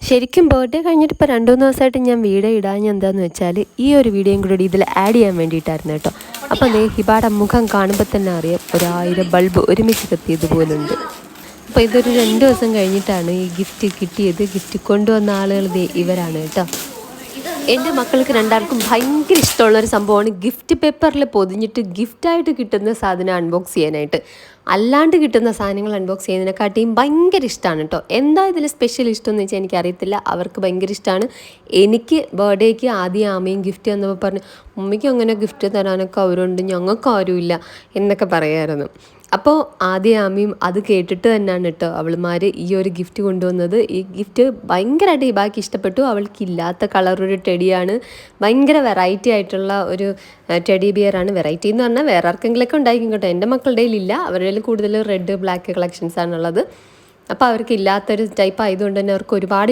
ശരിക്കും ബർത്ത്ഡേ കഴിഞ്ഞിട്ട് ഇപ്പോൾ 2-3 ദിവസമായിട്ട് ഞാൻ വീഡിയോ ഇടാൻ എന്താന്ന് വെച്ചാൽ ഈ ഒരു വീഡിയോയും കൂടി ഇതിൽ ആഡ് ചെയ്യാൻ വേണ്ടിയിട്ടായിരുന്നു കേട്ടോ. അപ്പോൾ ദേ ഹിബാടെ മുഖം കാണുമ്പോൾ തന്നെ അറിയാം 1000 ബൾബ് ഒരുമിച്ച് കത്തിയതുപോലുണ്ട്. അപ്പോൾ ഇതൊരു 2 ദിവസം കഴിഞ്ഞിട്ടാണ് ഈ ഗിഫ്റ്റ് കിട്ടിയത്. ഗിഫ്റ്റ് കൊണ്ടുവന്ന ആളുകൾ ദേ ഇവരാണ് കേട്ടോ. എൻ്റെ മക്കൾക്ക് രണ്ടാൾക്കും ഭയങ്കര ഇഷ്ടമുള്ളൊരു സംഭവമാണ് ഗിഫ്റ്റ് പേപ്പറിൽ പൊതിഞ്ഞിട്ട് ഗിഫ്റ്റായിട്ട് കിട്ടുന്ന സാധനം അൺബോക്സ് ചെയ്യാനായിട്ട്. അല്ലാണ്ട് കിട്ടുന്ന സാധനങ്ങൾ അൺബോക്സ് ചെയ്യുന്നതിനെക്കാട്ടിയും ഭയങ്കര ഇഷ്ടമാണ് കേട്ടോ. എന്താ ഇതിൽ സ്പെഷ്യൽ ഇഷ്ടമെന്ന് വെച്ചാൽ എനിക്കറിയത്തില്ല. അവർക്ക് ഭയങ്കര ഇഷ്ടമാണ്. എനിക്ക് ബർത്ത്ഡേക്ക് ആദ്യം ആമയും ഗിഫ്റ്റ് തന്നപ്പോൾ പറഞ്ഞു, മമ്മിക്ക് അങ്ങനെ ഗിഫ്റ്റ് തരാനൊക്കെ അവരുണ്ട്, ഞങ്ങൾക്ക് ആരുമില്ല എന്നൊക്കെ പറയായിരുന്നു. അപ്പോൾ ആദ്യം ആമയും അത് കേട്ടിട്ട് തന്നെയാണ് കേട്ടോ അവൾമാർ ഈ ഒരു ഗിഫ്റ്റ് കൊണ്ടുവന്നത്. ഈ ഗിഫ്റ്റ് ഭയങ്കരമായിട്ട് ഹിബാക്ക് ഇഷ്ടപ്പെട്ടു. അവൾക്കില്ലാത്ത കളറൊരു ടെഡിയാണ്. ഭയങ്കര വെറൈറ്റി ആയിട്ടുള്ള ഒരു ടെഡി ബിയറാണ്. വെറൈറ്റി എന്ന് പറഞ്ഞാൽ വേറെ ആർക്കെങ്കിലൊക്കെ ഉണ്ടായിരിക്കും കേട്ടോ. എൻ്റെ മക്കളുടെ ഇല്ല. അവരുടെ കൂടുതൽ റെഡ് ബ്ലാക്ക് കളക്ഷൻസ് ആണുള്ളത്. അപ്പോൾ അവർക്ക് ഇല്ലാത്തൊരു ടൈപ്പ് ആയതുകൊണ്ട് തന്നെ അവർക്ക് ഒരുപാട്